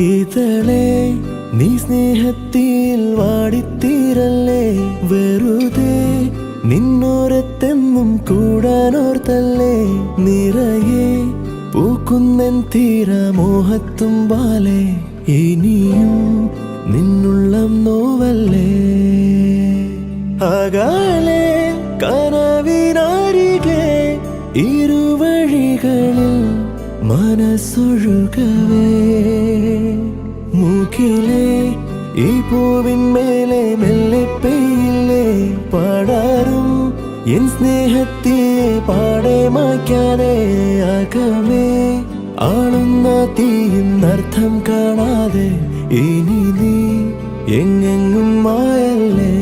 ഇതളെ നീ സ്നേഹത്തിൽ വാടിത്തീരല്ലേ, വെറുതെ നിന്നോരത്തെന്നും കൂടാനോർത്തല്ലേ. നിറയെ പൂക്കുന്നൻ തീരമോഹത്തുമ്പാലെ, ഇനിയും നിന്നുള്ളം നോവല്ലേ. അകലെ കനവിനരികെ ഇരുവഴികളിൽ മനസ്സൊഴുകവേ, മൂക്കിലെ ഈ പൂവിന്മേലെ മെല്ലെ പെയ്യില്ലേ പടരും എൻ സ്നേഹത്തിയെ പാടെ മായ്ക്കാതെ. അകമേ ആളുന്ന തീയിന്നർത്ഥം കാണാതെ, ഇനി നീ എങ്ങെങ്ങും മായല്ലേ.